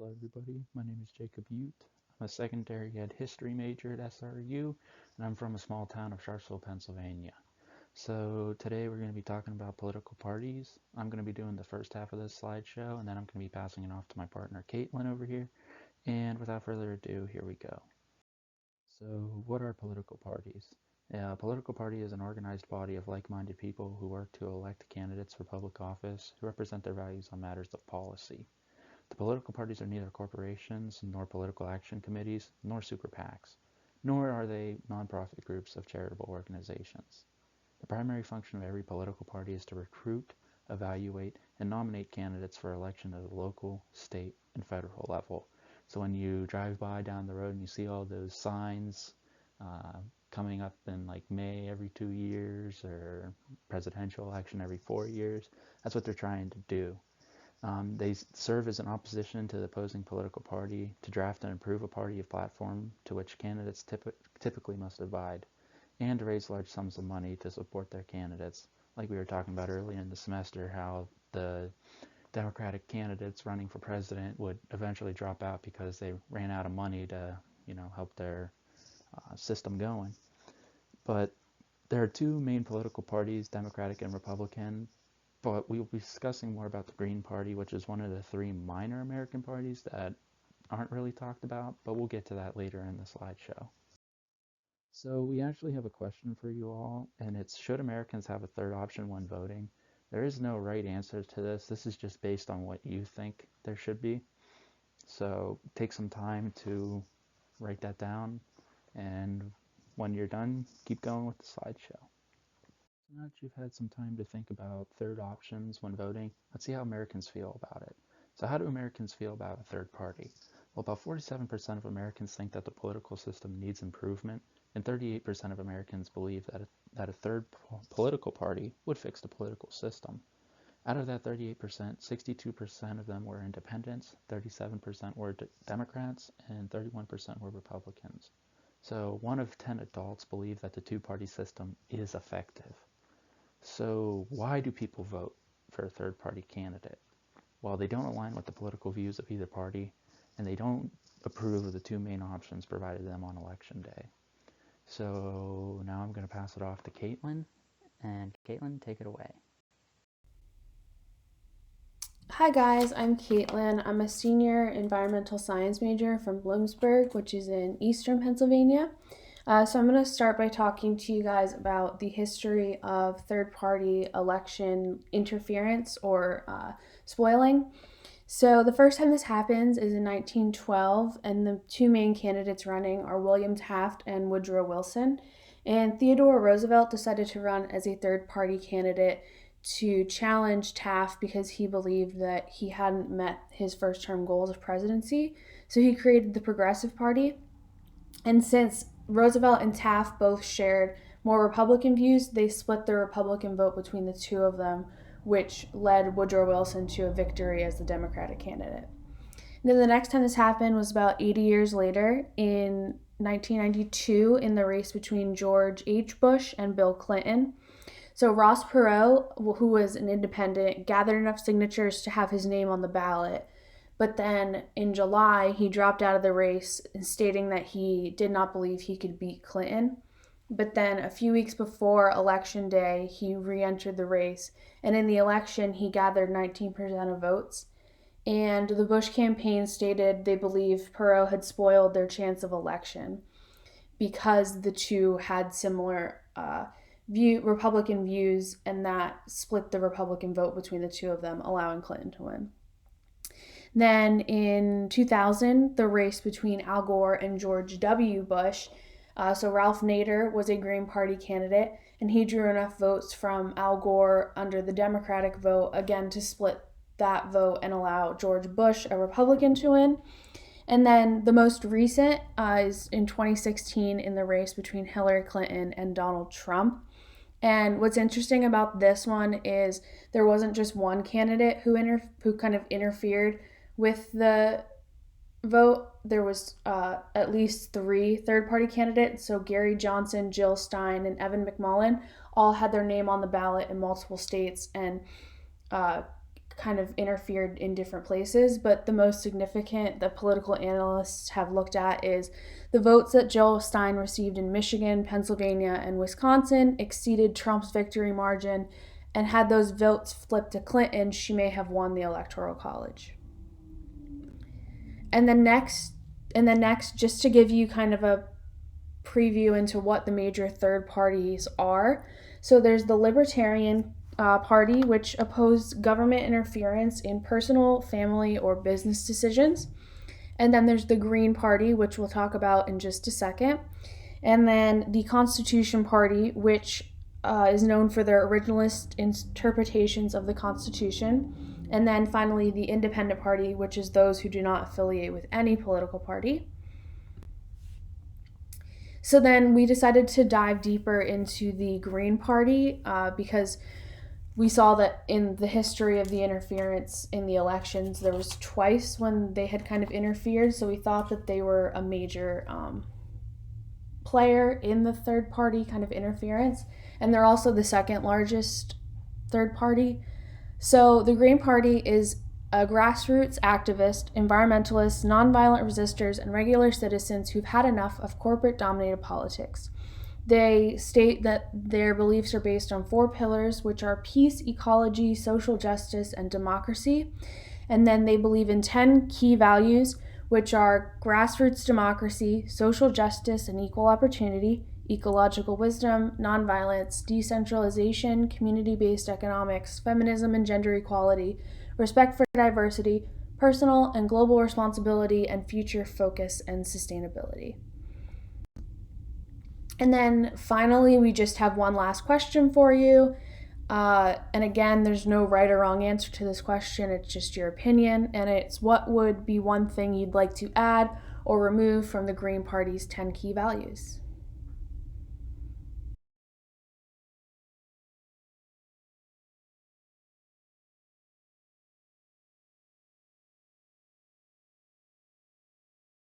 Hello, everybody. My name is Jacob Ute. I'm a secondary ed history major at SRU, and I'm from a small town of Sharpsville, Pennsylvania. So today we're going to be talking about political parties. I'm going to be doing the first half of this slideshow, and then I'm going to be passing it off to my partner Caitlin over here. And without further ado, here we go. So what are political parties? A political party is an organized body of like-minded people who work to elect candidates for public office who represent their values on matters of policy. The political parties are neither corporations, nor political action committees, nor super PACs, nor are they nonprofit groups of charitable organizations. The primary function of every political party is to recruit, evaluate, and nominate candidates for election at the local, state, and federal level. So when you drive by down the road and you see all those signs coming up in like May every 2 years or presidential election every 4 years, that's what they're trying to do. They serve as an opposition to the opposing political party to draft and approve a party platform to which candidates typically must abide, and to raise large sums of money to support their candidates. Like we were talking about earlier in the semester, how the Democratic candidates running for president would eventually drop out because they ran out of money to, help their system going. But there are two main political parties, Democratic and Republican, but we will be discussing more about the Green Party, which is one of the three minor American parties that aren't really talked about, but we'll get to that later in the slideshow. So we actually have a question for you all, and it's, should Americans have a third option when voting? There is no right answer to this. This is just based on what you think there should be. So take some time to write that down, and when you're done, keep going with the slideshow. Now that you've had some time to think about third options when voting, let's see how Americans feel about it. So how do Americans feel about a third party? Well, about 47% of Americans think that the political system needs improvement, and 38% of Americans believe that a third political party would fix the political system. Out of that 38%, 62% of them were independents, 37% were Democrats, and 31% were Republicans. So 1 of 10 adults believe that the two-party system is effective. So why do people vote for a third-party candidate? Well, they don't align with the political views of either party, and they don't approve of the two main options provided to them on election day. So now I'm going to pass it off to Caitlin, and Caitlin, take it away. Hi guys, I'm Caitlin. I'm a senior environmental science major from Bloomsburg, which is in eastern Pennsylvania. So I'm going to start by talking to you guys about the history of third-party election interference or spoiling. So the first time this happens is in 1912, and the two main candidates running are William Taft and Woodrow Wilson. And Theodore Roosevelt decided to run as a third-party candidate to challenge Taft because he believed that he hadn't met his first term goals of presidency. So he created the Progressive Party. And since Roosevelt and Taft both shared more Republican views, they split the Republican vote between the two of them, which led Woodrow Wilson to a victory as the Democratic candidate. And then the next time this happened was about 80 years later in 1992 in the race between George H. Bush and Bill Clinton. So Ross Perot, who was an independent, gathered enough signatures to have his name on the ballot. But then in July, he dropped out of the race, stating that he did not believe he could beat Clinton. But then a few weeks before Election Day, he re entered the race. And in the election, he gathered 19% of votes. And the Bush campaign stated they believe Perot had spoiled their chance of election because the two had similar Republican views, and that split the Republican vote between the two of them, allowing Clinton to win. Then in 2000, the race between Al Gore and George W. Bush. So Ralph Nader was a Green Party candidate, and he drew enough votes from Al Gore under the Democratic vote, again, to split that vote and allow George Bush, a Republican, to win. And then the most recent is in 2016 in the race between Hillary Clinton and Donald Trump. And what's interesting about this one is there wasn't just one candidate who kind of interfered with the vote. There was at least 3 third-party candidates. So Gary Johnson, Jill Stein, and Evan McMullin all had their name on the ballot in multiple states and kind of interfered in different places, but the most significant that political analysts have looked at is the votes that Jill Stein received in Michigan, Pennsylvania, and Wisconsin exceeded Trump's victory margin, and had those votes flipped to Clinton, she may have won the Electoral College. And then next, just to give you kind of a preview into what the major third parties are. So there's the Libertarian Party, which opposed government interference in personal, family, or business decisions. And then there's the Green Party, which we'll talk about in just a second. And then the Constitution Party, which is known for their originalist interpretations of the Constitution. And then finally, the Independent Party, which is those who do not affiliate with any political party. So then we decided to dive deeper into the Green Party because we saw that in the history of the interference in the elections, there was twice when they had kind of interfered. So we thought that they were a major player in the third party kind of interference. And they're also the second largest third party. So the Green Party is a grassroots activist, environmentalists, nonviolent resistors, and regular citizens who've had enough of corporate-dominated politics. They state that their beliefs are based on 4 pillars, which are peace, ecology, social justice, and democracy. And then they believe in 10 key values, which are grassroots democracy, social justice and equal opportunity, ecological wisdom, nonviolence, decentralization, community-based economics, feminism and gender equality, respect for diversity, personal and global responsibility, and future focus and sustainability. And then finally, we just have one last question for you. And again, there's no right or wrong answer to this question. It's just your opinion. And it's what would be one thing you'd like to add or remove from the Green Party's 10 key values?